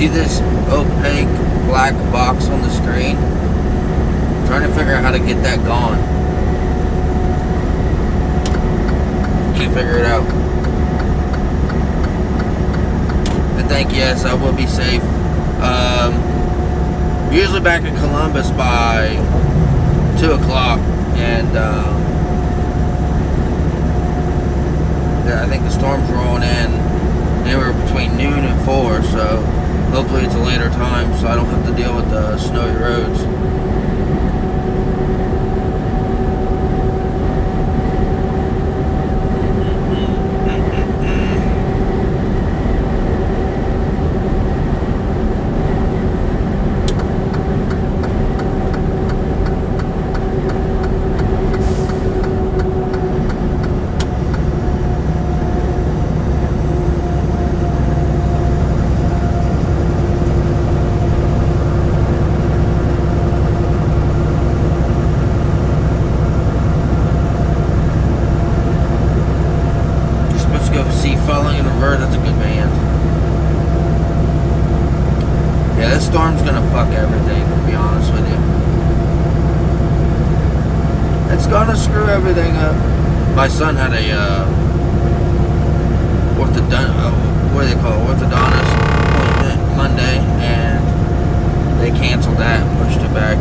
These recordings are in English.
See this opaque black box on the screen? I'm trying to figure out how to get that gone. Can't figure it out. I think yes, I will be safe. Usually back in Columbus by 2 o'clock, and I think the storm's rolling in anywhere between noon and 4, so hopefully it's a later time so I don't have to deal with the snowy roads. That's a good band. Yeah, this storm's gonna fuck everything, to be honest with you. It's gonna screw everything up. My son had a orthodontist appointment Monday, and they canceled that and pushed it back.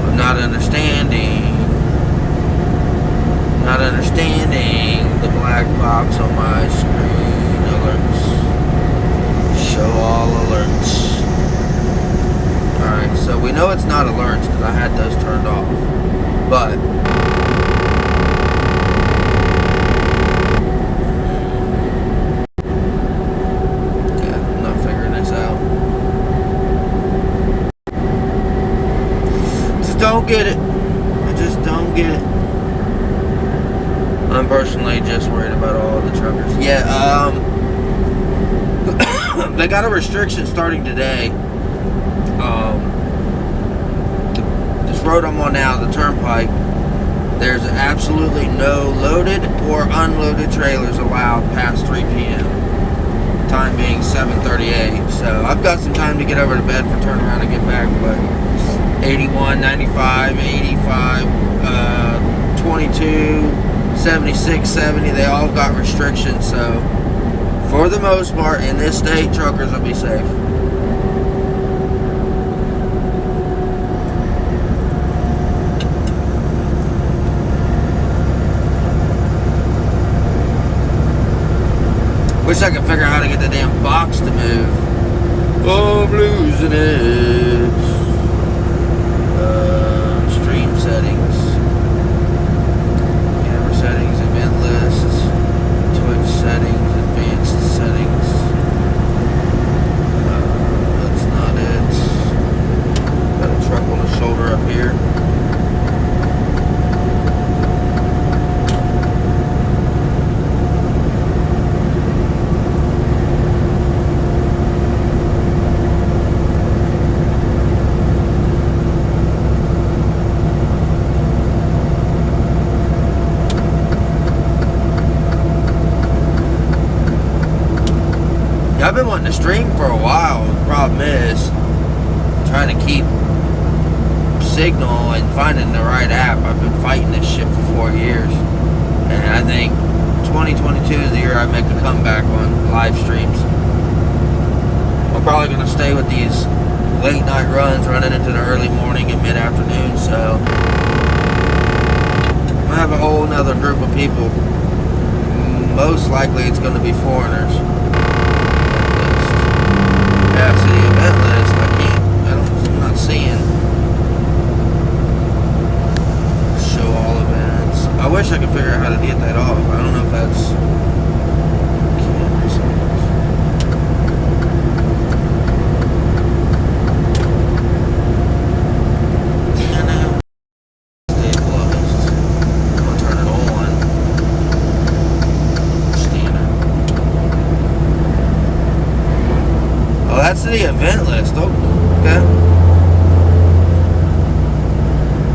I'm not understanding the black box on my screen. Alerts. Show all alerts. Alright, so we know it's not alerts because I had those turned off. But yeah, I'm not figuring this out. Just don't get it. I just don't get it. I'm personally just worried about all the truckers. Yeah, they got a restriction starting today. This road I'm on now, the turnpike, there's absolutely no loaded or unloaded trailers allowed past 3 p.m. Time being 7:38. So I've got some time to get over to bed for turnaround and get back, but 81, 95, 85, 22, 76, 70, they all got restrictions, so for the most part in this state, truckers will be safe. Wish I could figure out how to get the damn box to move. Oh, I'm losing it. Stream settings. Settings, event lists, Twitch settings, advanced settings. That's not it. Got a truck on the shoulder up here. I've been wanting to stream for a while. The problem is trying to keep signal and finding the right app. I've been fighting this shit for 4 years, and I think 2022 is the year I make a comeback on live streams. I'm probably going to stay with these late night runs running into the early morning and mid-afternoon, so I have a whole nother group of people. Most likely it's going to be foreigners. Capacity event list. I'm not seeing show all events. I wish I could figure out how to get that off. I don't know if that's stabilized. I'm gonna turn it on. Standard. Oh, that's the event list. Oh, okay.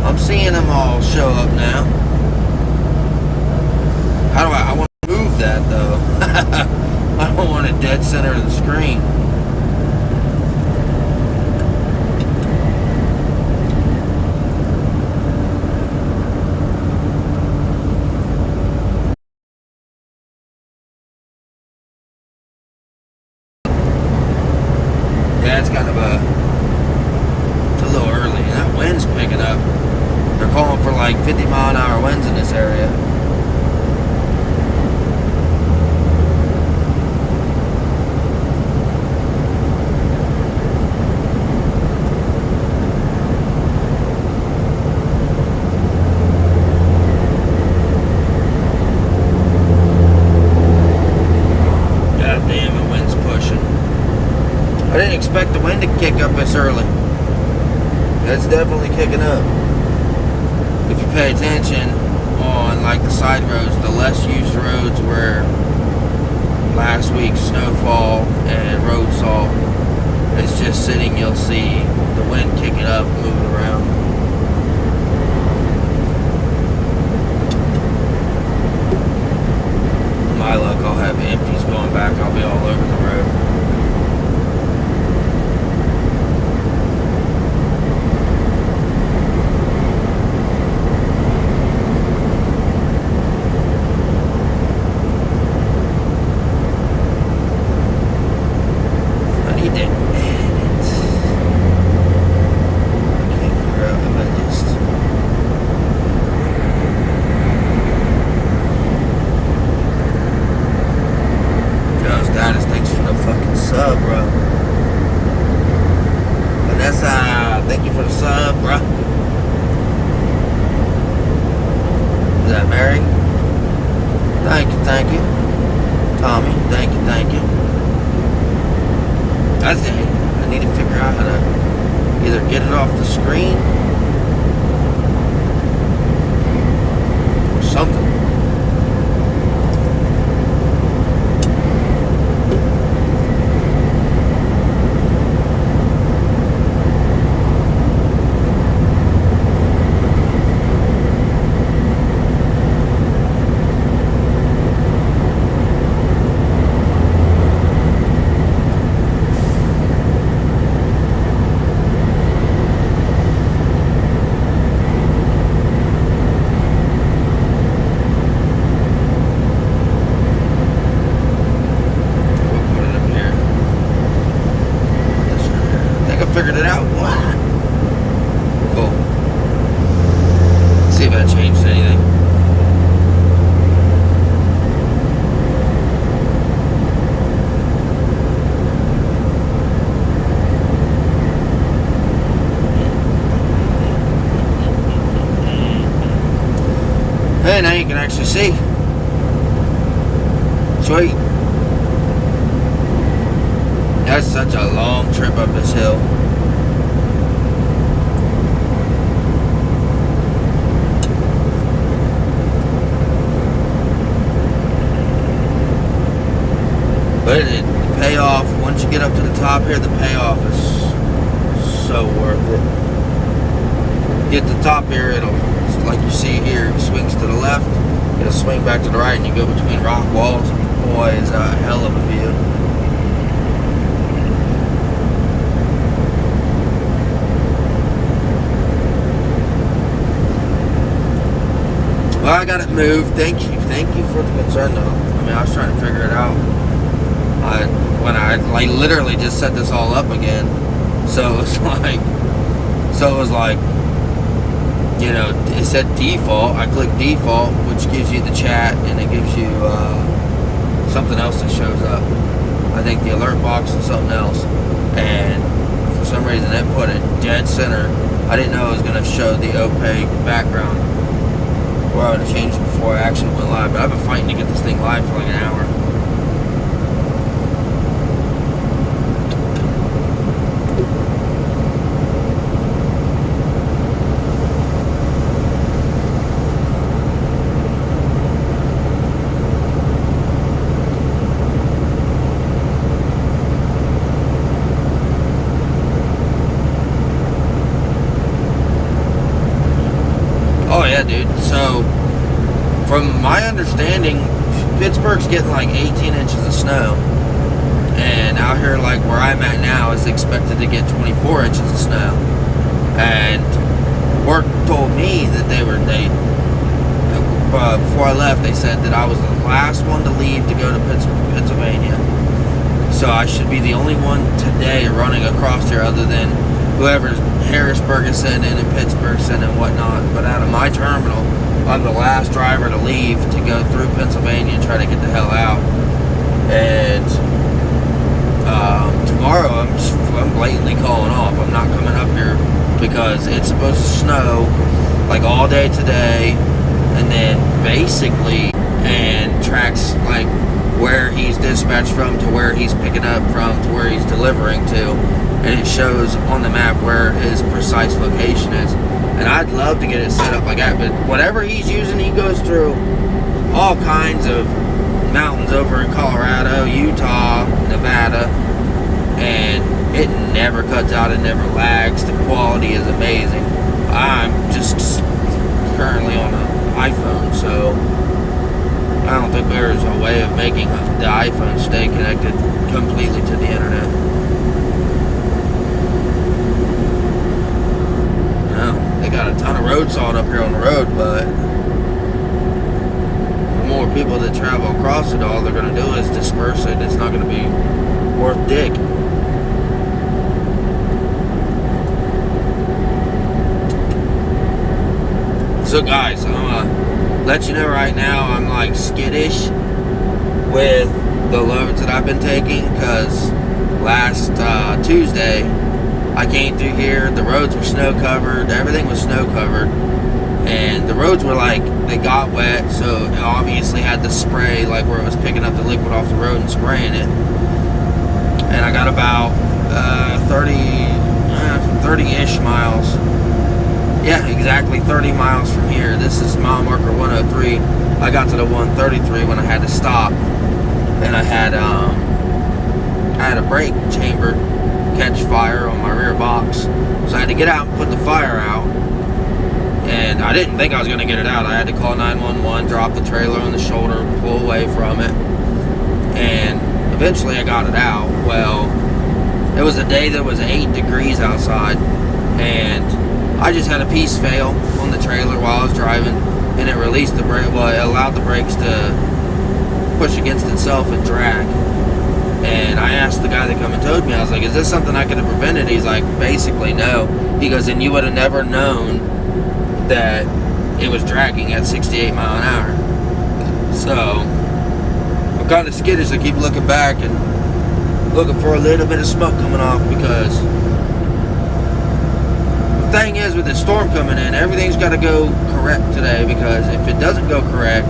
I'm seeing them all show up now. How do I want to move that though? our winds in this area. God damn, the wind's pushing. I didn't expect the wind to kick up this early. It's definitely kicking up. If you pay attention on like the side roads, the less used roads where last week's snowfall and road salt is just sitting, you'll see the wind kicking up, moving around. My luck, I'll have empties going back. I'll be all over the road. Thank you for the sub, bro. Is that Mary? Thank you. Tommy, thank you. That's it. I need to figure out how to either get it off the screen or something. Figured it out. What? Cool. Let's see if that changed anything. Hey, now you can actually see. Sweet. That's such a long trip up this hill. But the payoff, once you get up to the top here, the payoff is so worth it. Get to the top here, it'll, like you see here, it swings to the left, it'll swing back to the right, and you go between rock walls. Boy, it's a hell of a view. Well, I got it moved. Thank you for the concern, though. I mean, I was trying to figure it out. When I literally just set this all up again, so it was like, you know, it said default. I click default, which gives you the chat, and it gives you something else that shows up. I think the alert box and something else, and for some reason it put it dead center. I didn't know it was going to show the opaque background. Or I would have changed it before I actually went live, but I've been fighting to get this thing live for like an hour. Oh yeah, dude. So, from my understanding, Pittsburgh's getting like 18 inches of snow. And out here, like where I'm at now, is expected to get 24 inches of snow. And work told me that before I left, they said that I was the last one to leave to go to Pennsylvania. So I should be the only one today running across here other than whoever's Harrisburg is sending and Pittsburgh sending and whatnot. But out of my terminal, I'm the last driver to leave to go through Pennsylvania and try to get the hell out. And tomorrow I'm blatantly calling off. I'm not coming up here because it's supposed to snow like all day today, and then basically, and tracks like where he's dispatched from to where he's picking up from to where he's delivering to, and it shows on the map where his precise location is. And I'd love to get it set up like that, but whatever he's using, he goes through all kinds of mountains over in Colorado, Utah, Nevada, and it never cuts out, it never lags. The quality is amazing. I'm just currently on an iPhone, so I don't think there's a way of making the iPhone stay connected completely to the internet. No, they got a ton of road salt up here on the road, but the more people that travel across it, all they're going to do is disperse it. It's not going to be worth dick. So guys, I'm gonna let you know right now, I'm like skittish with the loads that I've been taking, because last Tuesday I came through here, the roads were snow covered, everything was snow covered, and the roads were like, they got wet, so it obviously had the spray, like where it was picking up the liquid off the road and spraying it. And I got about 30-ish miles. Yeah, exactly 30 miles from here. This is mile marker 103. I got to the 133 when I had to stop, and I had a brake chamber catch fire on my rear box, so I had to get out and put the fire out. And I didn't think I was going to get it out. I had to call 911, drop the trailer on the shoulder, pull away from it, and eventually I got it out. Well, it was a day that was 8 degrees outside, and I just had a piece fail on the trailer while I was driving, and it released the brake. Well, it allowed the brakes to push against itself and drag. And I asked the guy that come and towed me, I was like, is this something I could have prevented? He's like, basically no. He goes, and you would have never known that it was dragging at 68 mile an hour. So I'm kind of skittish. I keep looking back and looking for a little bit of smoke coming off, because the thing is, with the storm coming in, everything's got to go correct today, because if it doesn't go correct,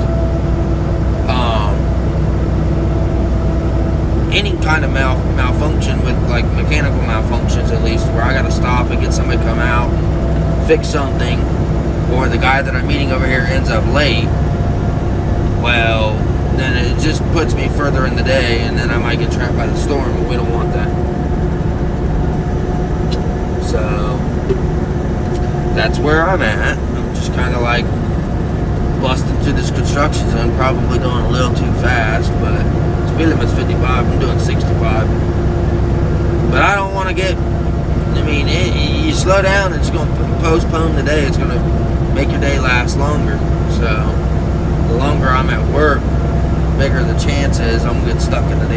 any kind of malfunction with like mechanical malfunctions, at least, where I got to stop and get somebody to come out, fix something, or the guy that I'm meeting over here ends up late, well, then it just puts me further in the day, and then I might get trapped by the storm, and we don't want that. So that's where I'm at. I'm just kind of like busting through this construction zone, probably going a little too fast, but speed limit's 55, I'm doing 65. But I don't want to get, I mean, you slow down, it's going to postpone the day, it's going to make your day last longer. So the longer I'm at work, the bigger the chance is I'm going to get stuck in the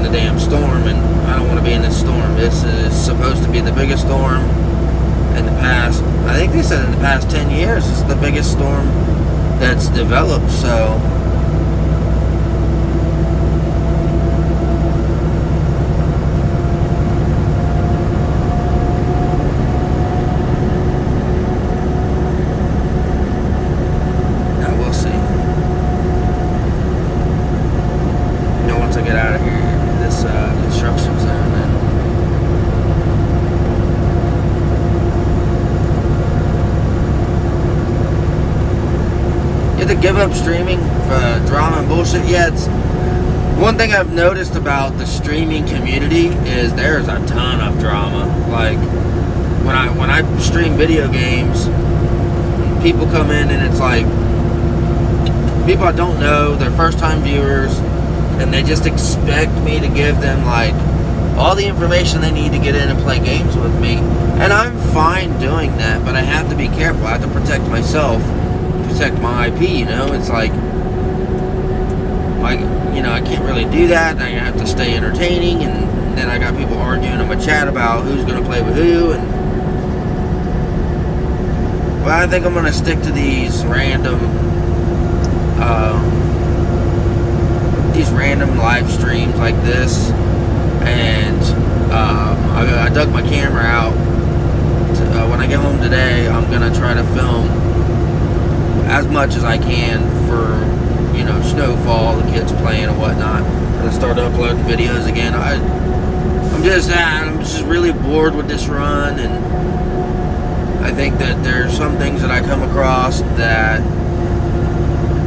damn storm, and I don't want to be in this storm. This is supposed to be the biggest storm in the past, I think they said in the past 10 years, it's the biggest storm that's developed, so give up streaming for drama and bullshit yet. One thing I've noticed about the streaming community is there's a ton of drama. Like when I stream video games, people come in and it's like people I don't know, they're first time viewers, and they just expect me to give them like all the information they need to get in and play games with me. And I'm fine doing that, but I have to be careful. I have to protect myself, protect my IP, you know. It's like I can't really do that. I have to stay entertaining, and then I got people arguing in my chat about who's going to play with who, and But I think I'm gonna stick to these random live streams like this, and I dug my camera out. When I get home today, I'm gonna try to film as much as I can for, you know, snowfall, the kids playing and whatnot. I'm gonna start uploading videos again. I'm just really bored with this run, and I think that there's some things that I come across that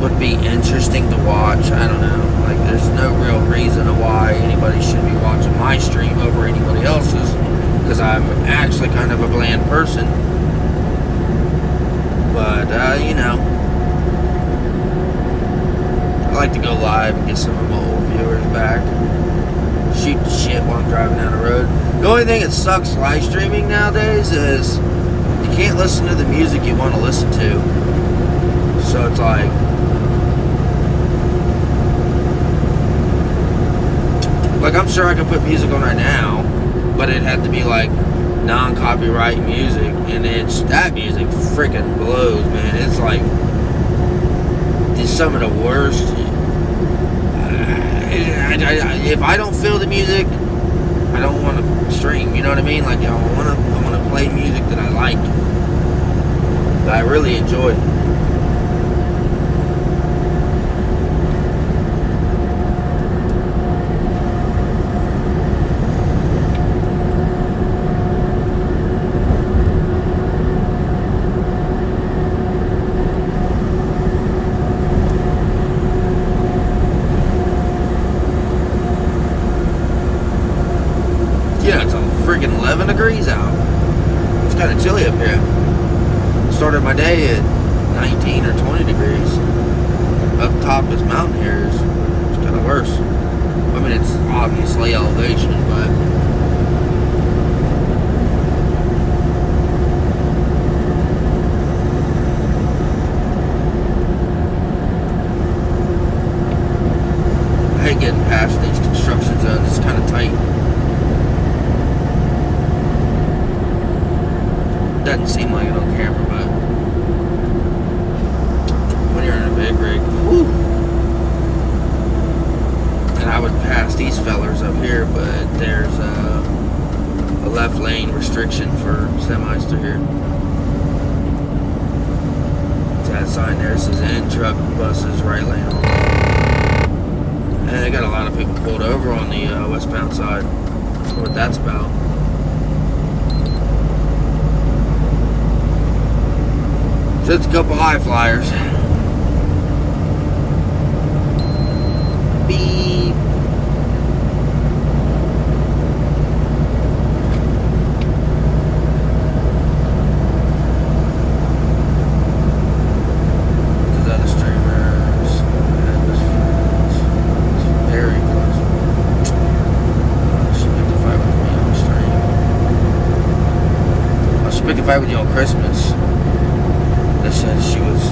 would be interesting to watch. I don't know. Like, there's no real reason why anybody should be watching my stream over anybody else's, because I'm actually kind of a bland person. But, you know, I like to go live and get some of my old viewers back. Shoot the shit while I'm driving down the road. The only thing that sucks live streaming nowadays is you can't listen to the music you want to listen to. So it's like, I'm sure I could put music on right now, but it had to be like non-copyright music, and that music freaking blows, man. It's like, it's some of the worst. If I don't feel the music, I don't want to stream. You know what I mean? Like, I want to play music that I like, that I really enjoy. Yeah, it's 11 degrees out. It's kind of chilly up here. Started my day at 19 or 20 degrees. Up top of this mountain here it's kind of worse. I mean, it's obviously elevation, but I hate getting past these construction zones. It's kind of tight. Doesn't seem like it on camera, but when you're in a big rig, whew. And I would pass these fellers up here, but there's a left lane restriction for semis through here. It's that sign there says in truck buses right lane on. And they got a lot of people pulled over on the westbound side. That's what that's about. Just a couple high flyers. Beep. Because other streamers and his friends. It's very close. She picked a fight with me on stream. She picked a fight with you on Christmas. They said she was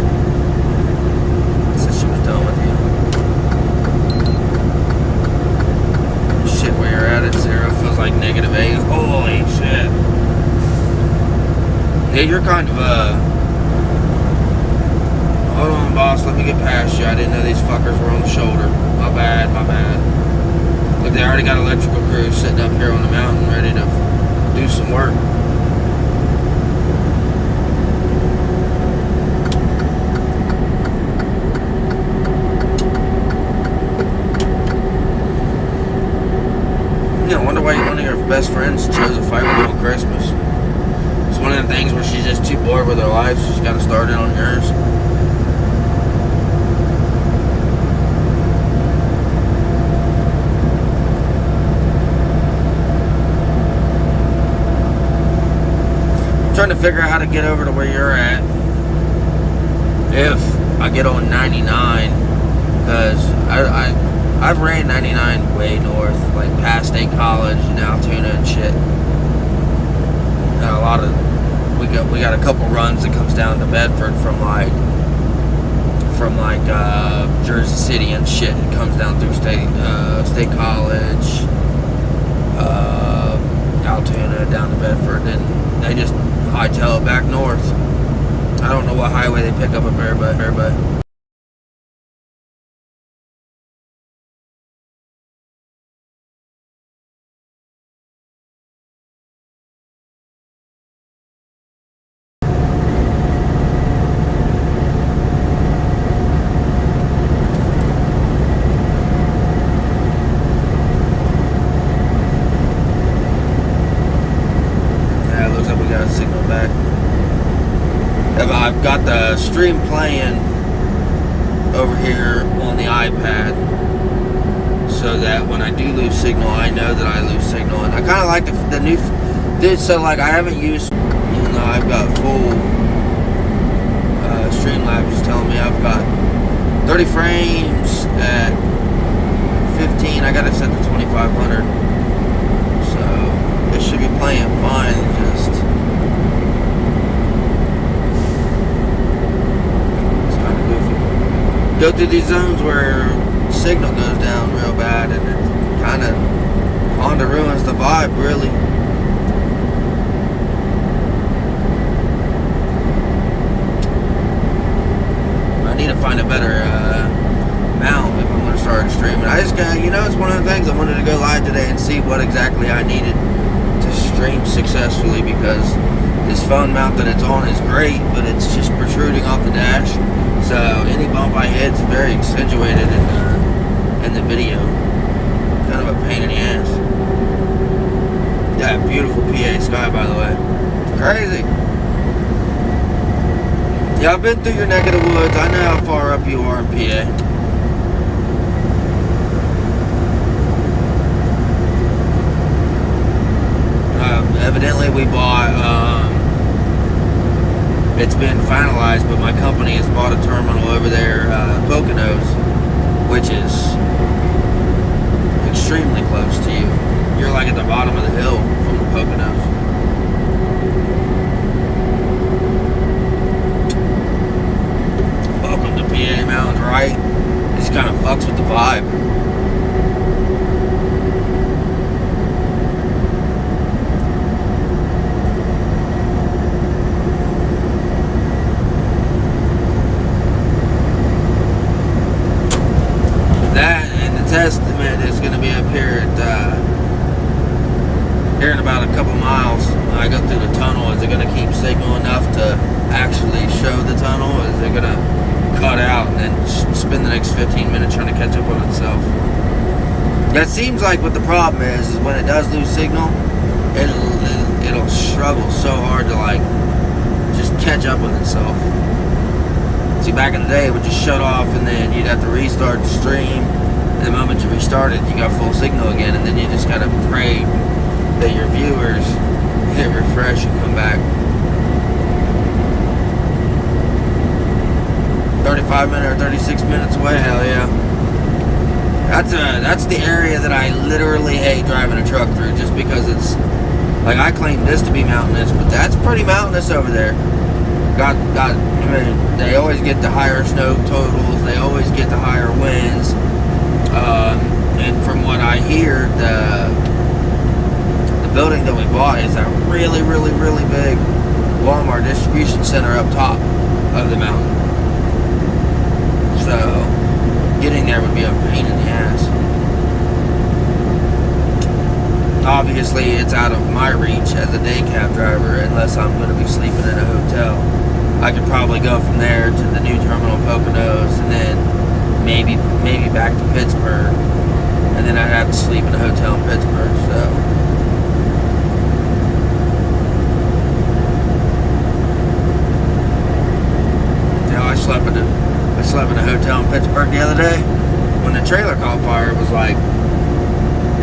done with you. Shit, where you're at 0 feels like -8. Holy shit. Yeah, you're kind of hold on, boss, let me get past you. I didn't know these fuckers were on the shoulder. My bad. Look, they already got electrical crews sitting up here on the mountain ready to do some work. I wonder why one of your best friends chose a fight with you on Christmas. It's one of the things where she's just too bored with her life, so she's got to start it on yours. I'm trying to figure out how to get over to where you're at. If I get on 99, because I've ran 99 way north, like past State College and Altoona and shit. And we got a couple runs that comes down to Bedford from Jersey City and shit. It comes down through State College, Altoona down to Bedford, and they just hightail it back north. I don't know what highway they pick up there, but yeah, it looks like we got a signal back. I've got the stream playing over here on the iPad, so that when I do lose signal, I know that I lose signal. And I kind of like the new, so like I haven't used, even though I've got full Streamlabs is telling me I've got 30 frames at 15. I got it set to 2500, so it should be playing fine. Just go through these zones where signal goes down real bad, and it kind of Honda ruins the vibe, really. I need to find a better mount if I'm going to start streaming. I just got, it's one of the things I wanted to go live today and see what exactly I needed to stream successfully, because this phone mount that it's on is great, but it's just protruding off the dash. So any bump I hit is very accentuated in the video. Kind of a pain in the ass. Yeah, beautiful PA sky, by the way. It's crazy. Yeah, I've been through your neck of the woods. I know how far up you are in PA. Evidently we bought, it's been finalized, but my company has bought a terminal over there, Poconos, which is extremely close to you. You're like at the bottom of the hill from the Poconos. Welcome to PA Mountains, right? It just kind of fucks with the vibe. Testament is going to be up here at here in about a couple miles. When I go through the tunnel, is it going to keep signal enough to actually show the tunnel? Is it going to cut out and then spend the next 15 minutes trying to catch up on itself? That seems like what the problem is when it does lose signal, it'll struggle so hard to like just catch up with itself. See, back in the day it would just shut off and then you'd have to restart the stream. The moment you restart it, you got full signal again, and then you just gotta pray that your viewers hit refresh and come back. 35 minutes or 36 minutes away, hell yeah. That's the area that I literally hate driving a truck through, just because it's like, I claim this to be mountainous, but that's pretty mountainous over there. I mean, they always get the higher snow totals, they always get the higher winds. And from what I hear, the building that we bought is a really, really, really big Walmart distribution center up top of the mountain. So getting there would be a pain in the ass. Obviously, it's out of my reach as a day cab driver unless I'm going to be sleeping in a hotel. I could probably go from there to the new terminal Poconos and then maybe back to Pittsburgh, and then I'd have to sleep in a hotel in Pittsburgh. So I slept in a hotel in Pittsburgh the other day when the trailer caught fire. It was like,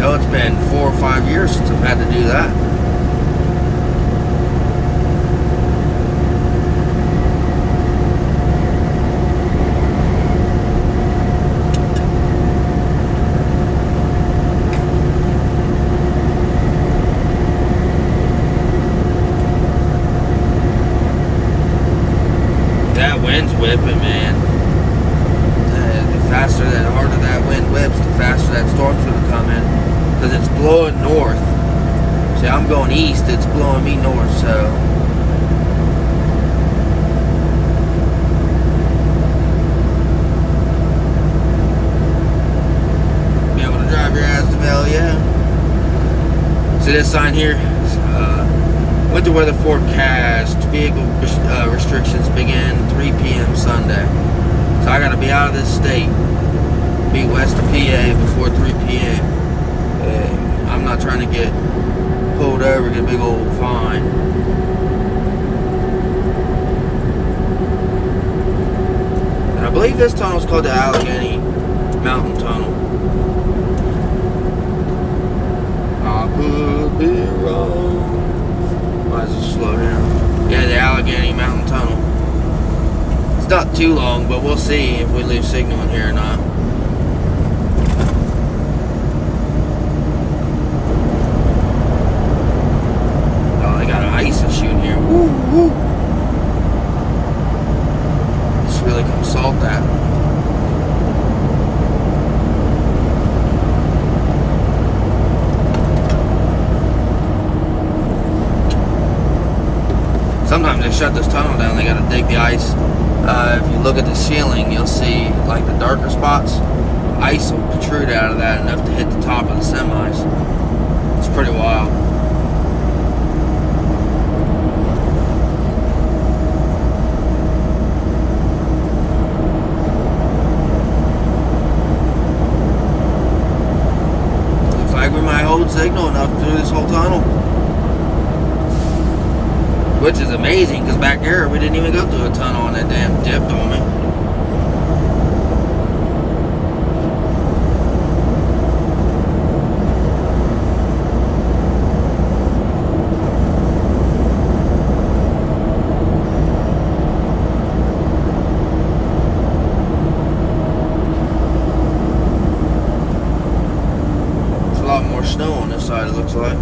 it's been 4 or 5 years since I've had to do that. Whipping, man. The harder that wind whips, the faster that storm's gonna come in, because it's blowing north. See, I'm going east, it's blowing me north, so See this sign here? Winter weather forecast. Vehicle restrictions begin 3 p.m. Sunday. So I gotta be out of this state, be west of PA before 3 p.m. I'm not trying to get pulled over, get a big old fine. And I believe this tunnel is called the Allegheny Mountain Tunnel. I could be wrong. Might as well slow down. Yeah, the Allegheny Mountain Tunnel. It's not too long, but we'll see if we lose signal in here or not. Oh, they got an ice issue in here. Woo, woo. Just really come salt that. Sometimes they shut this tunnel down, they gotta dig the ice. If you look at the ceiling, you'll see like the darker spots. Ice will protrude out of that enough to hit the top of the semis. It's pretty wild. Looks like we might hold signal enough through this whole tunnel. Which is amazing, because back here we didn't even go through a tunnel and that damn dipped on me. There's a lot more snow on this side, it looks like.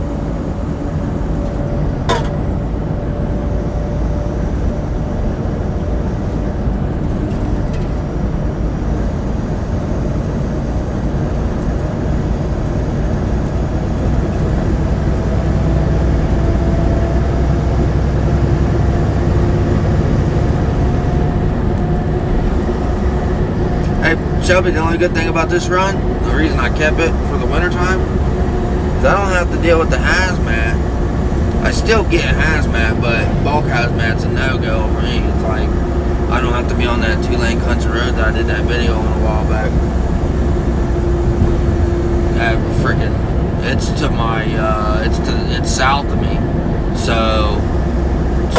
Shelby, the only good thing about this run, the reason I kept it for the winter time, is I don't have to deal with the hazmat. I still get hazmat, but bulk hazmat's a no-go for me. It's like, I don't have to be on that 2-lane country road that I did that video on a while back. It's to my, it's south of me. So,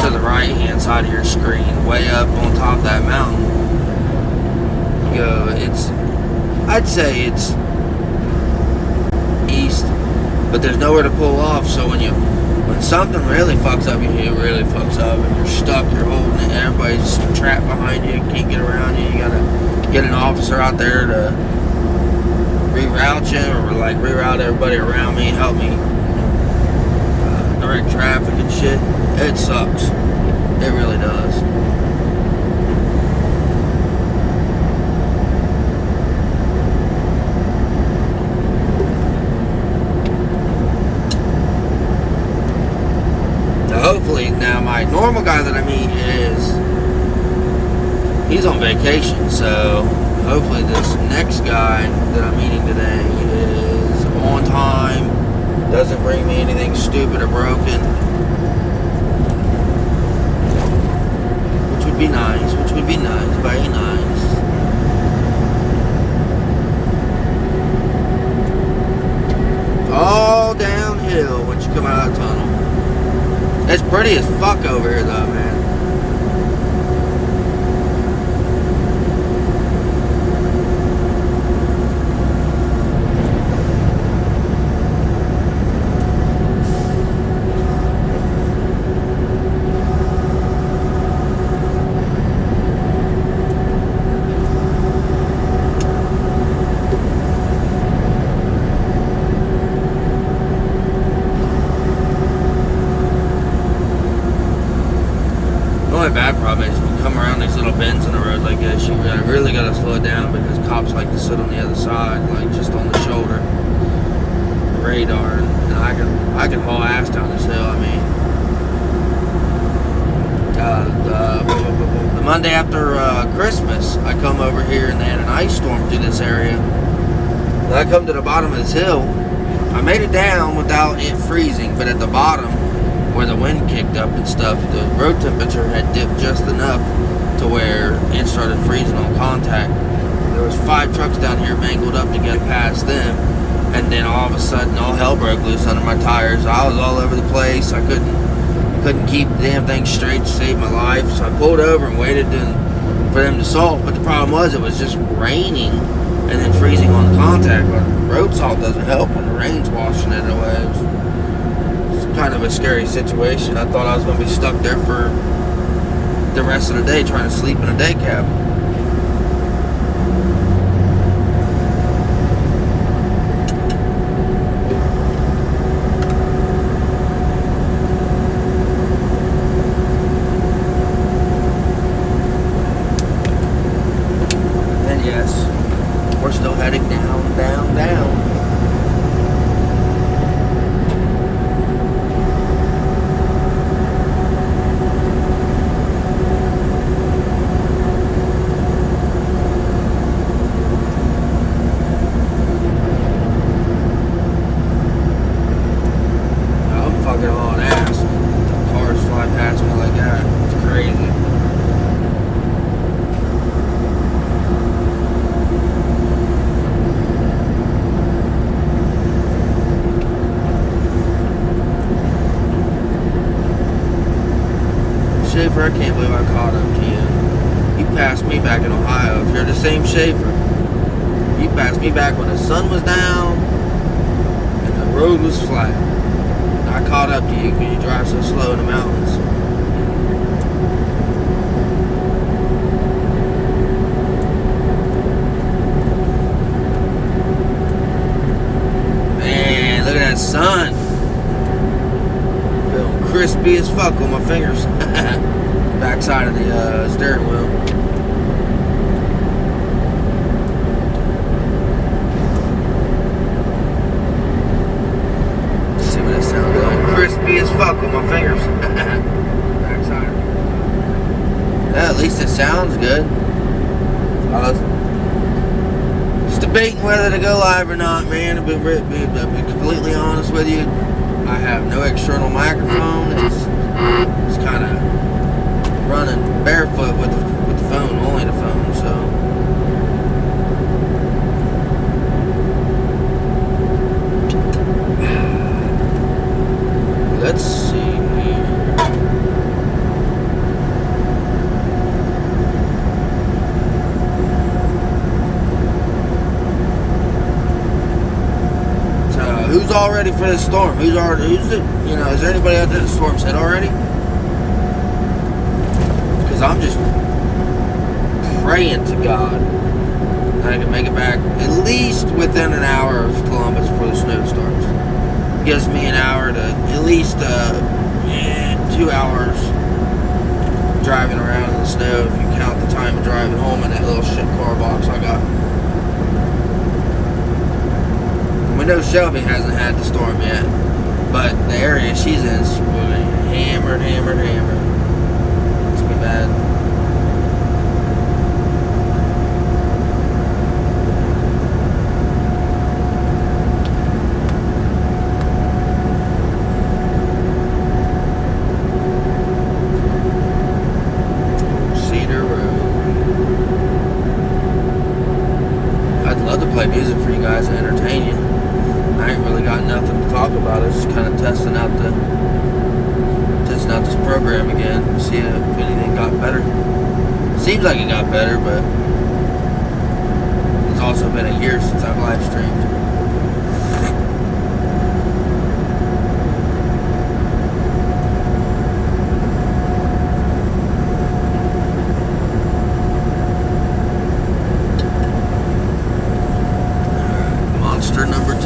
to the right-hand side of your screen, way up on top of that mountain. I'd say it's east, but there's nowhere to pull off. So when something really fucks up, it really fucks up, and you're stuck, you're holding it, everybody's trapped behind you, can't get around you. You gotta get an officer out there to reroute you, or like reroute everybody around me, help me direct traffic and shit. It sucks. It really does. Hopefully, now my normal guy that I meet he's on vacation, so hopefully this next guy that I'm meeting today is on time, doesn't bring me anything stupid or broken, which would be nice, very nice. It's all downhill once you come out of the tunnel. It's pretty as fuck over here though, man. Bad problem is when you come around these little bends in the road like this, you really gotta slow it down, because cops like to sit on the other side, like just on the shoulder radar, and I can haul ass down this hill. I mean, the Monday after Christmas, I come over here and they had an ice storm through this area. And I come to the bottom of this hill, I made it down without it freezing, but at the bottom, where the wind kicked up and stuff, the road temperature had dipped just enough to where it started freezing on contact. There was 5 trucks down here mangled up to get past them, and then all of a sudden all hell broke loose under my tires. I was all over the place. I couldn't keep the damn thing straight to save my life, so I pulled over and waited for them to salt. But the problem was it was just raining and then freezing on contact. But road salt doesn't help when the rain's washing it away. It's kind of a scary situation. I thought I was going to be stuck there for the rest of the day trying to sleep in a day cab. And yes, we're still heading down, down, down. Schaefer, I can't believe I caught up to you. You passed me back in Ohio. If you're the same Schaefer, you passed me back when the sun was down and the road was flat. I caught up to you because you drive so slow in the mountains. Man, look at that sun. Feeling crispy as fuck on my fingers. Backside of the steering wheel. Let's see what that sounds like. Crispy as fuck on my fingers. Backside. Yeah, at least it sounds good. I was just debating whether to go live or not, man. To be completely honest with you, I have no external microphone. It's kind of running barefoot with the phone, only the phone, so let's see here. So who's all ready for this storm? Is there anybody out there the storm's hit already? I'm just praying to God that I can make it back at least within an hour of Columbus before the snow starts. Gives me an hour to at least 2 hours driving around in the snow if you count the time of driving home in that little shit car box I got. We know Shelby hasn't had the storm yet, but the area she's in is hammered. Bad. Cedar Road. I'd love to play music for you guys and entertain you. I ain't really got nothing to talk about. It's just kind of testing out this program again, see if anything got better. Seems like it got better, but it's also been a year since I've live streamed. Monster number 2.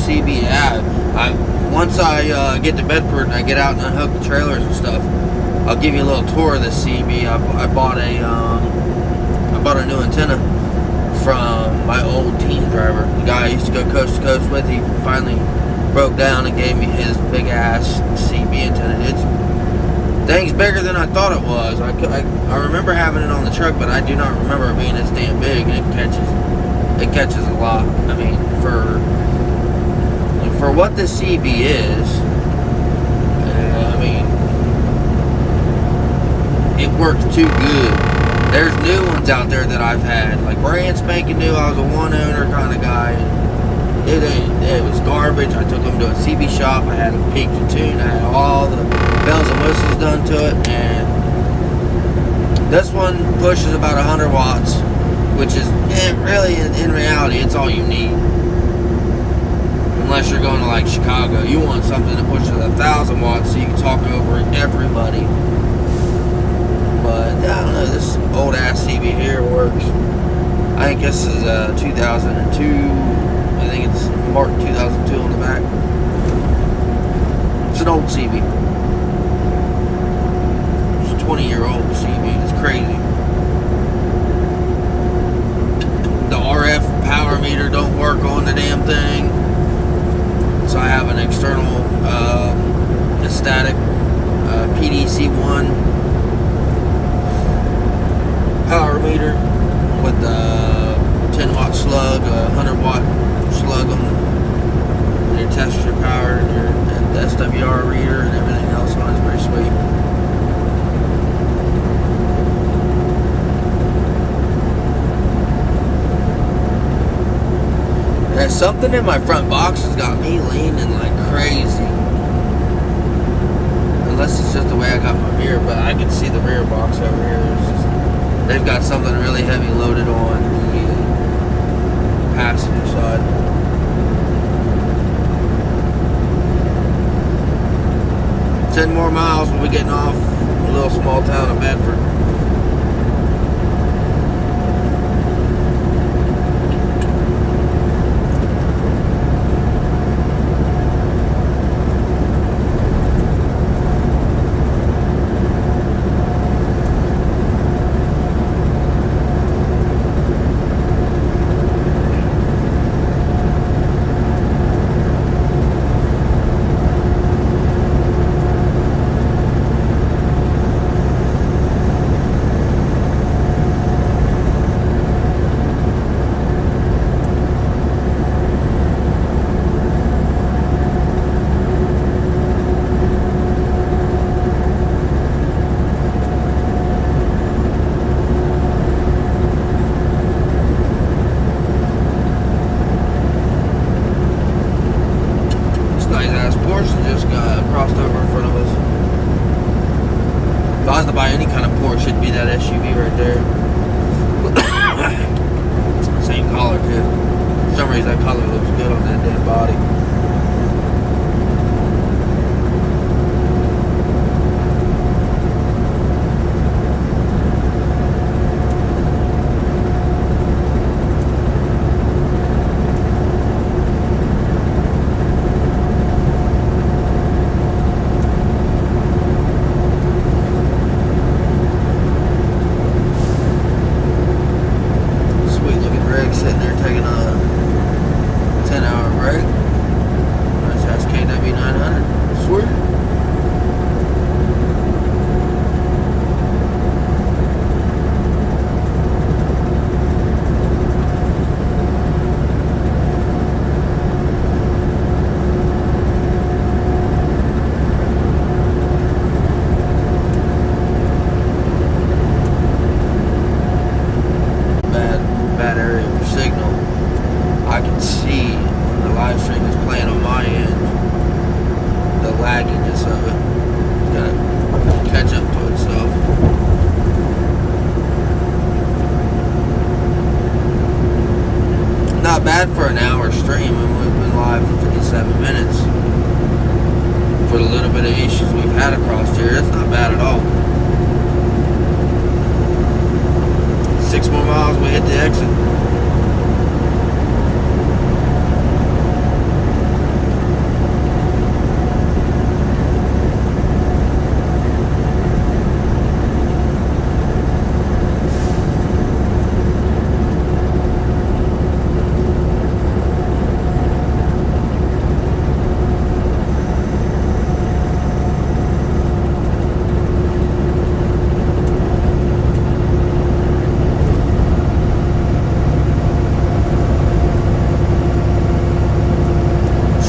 CB. Yeah, once I get to Bedford and I get out and unhook the trailers and stuff, I'll give you a little tour of the CB. I bought a new antenna from my old team driver. The guy I used to go coast to coast with. He finally broke down and gave me his big ass CB antenna. Thing's bigger than I thought it was. I remember having it on the truck, but I do not remember it being this damn big. And it catches a lot. I mean, for what the CB is, I mean, it works too good. There's new ones out there that I've had, like brand spanking new. I was a one owner kind of guy. It was garbage. I took them to a CB shop. I had them peaked and tuned. I had all the bells and whistles done to it, and this one pushes about 100 watts, which is really, in reality, it's all you need. Unless you're going to like Chicago, you want something that pushes 1,000 watts so you can talk over everybody. But I don't know, this old ass CB here works. I think this is 2002. I think it's marked 2002 on the back. It's an old CB. It's a 20-year-old CB. It's crazy. The RF power meter don't work on the damn thing. So I have an external static PDC-1 power meter with a 10-watt slug, a 100-watt slug on your test your power and the SWR reader and everything else on it's pretty sweet. There's something in my front box has got me leaning like crazy. Unless it's just the way I got my mirror, but I can see the rear box over here. They've got something really heavy loaded on the passenger side. Ten more miles, we'll be getting off a little small town of Bedford. If I was to buy any kind of Porsche, it'd be that SUV right there. Same color too. For some reason that color looks good on that damn body. Sitting there taking a 10-hour break.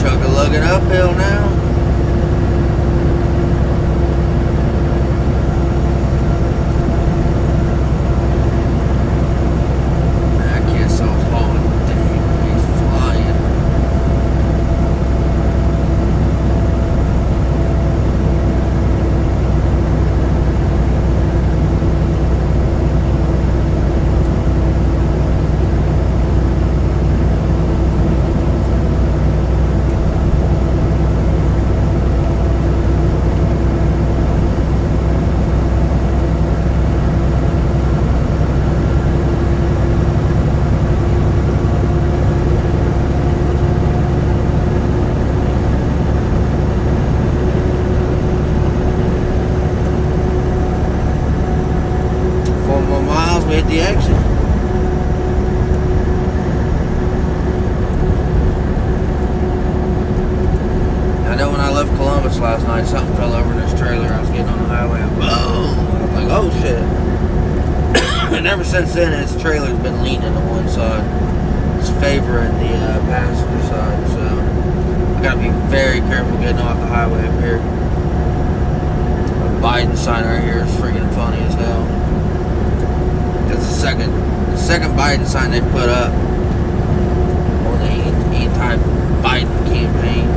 Chug-a-lugging uphill now. That kid so hauling. Dang, he's flying. We hit the exit. I know when I left Columbus last night, something fell over in this trailer. I was getting on the highway and boom! I was like, oh shit. And ever since then, his trailer's been leaning to one side. It's favoring the passenger side, so I gotta be very careful getting off the highway up here. The Biden sign right here is freaking funny as hell. That's the second Biden sign they've put up on the anti-Biden campaign.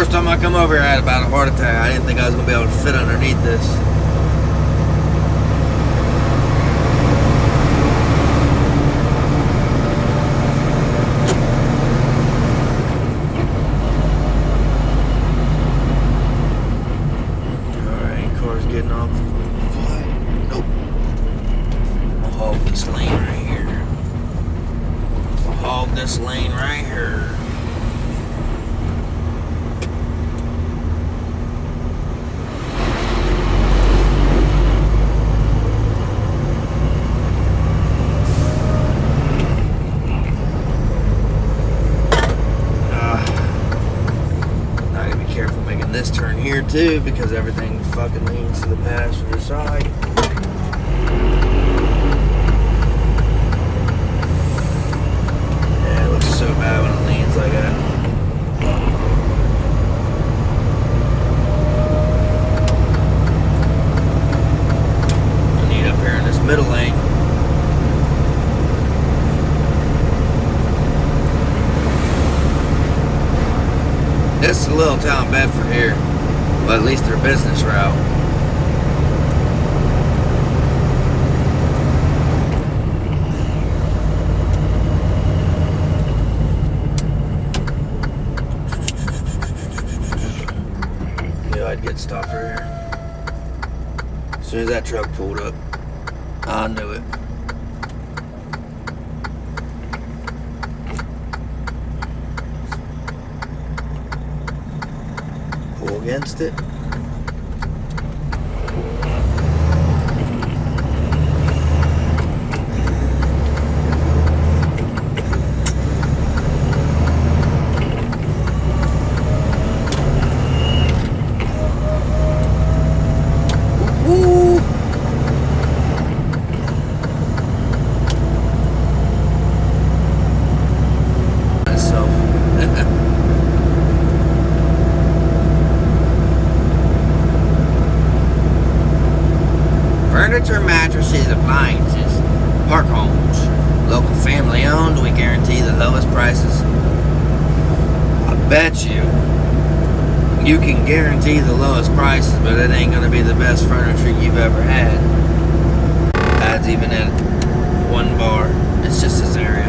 First time I come over here, I had about a heart attack. I didn't think I was going to be able to fit underneath this. Alright, car's getting off. Nope. I'll hog this lane right here. I'll hog this lane right here. careful making this turn here too, because everything fucking leans to the passenger side. Yeah, it looks so bad when it leans like that. I need up here in this middle lane. This is a little town Bedford here, but at least their business route. Knew I'd get stopped right here. As soon as that truck pulled up, I knew it. Pull against it. Woo! Myself. Furniture, mattresses, appliances, park homes, local family owned, we guarantee the lowest prices. I bet you can guarantee the lowest prices, but it ain't gonna be the best furniture you've ever had. That's even at one bar. It's just this area.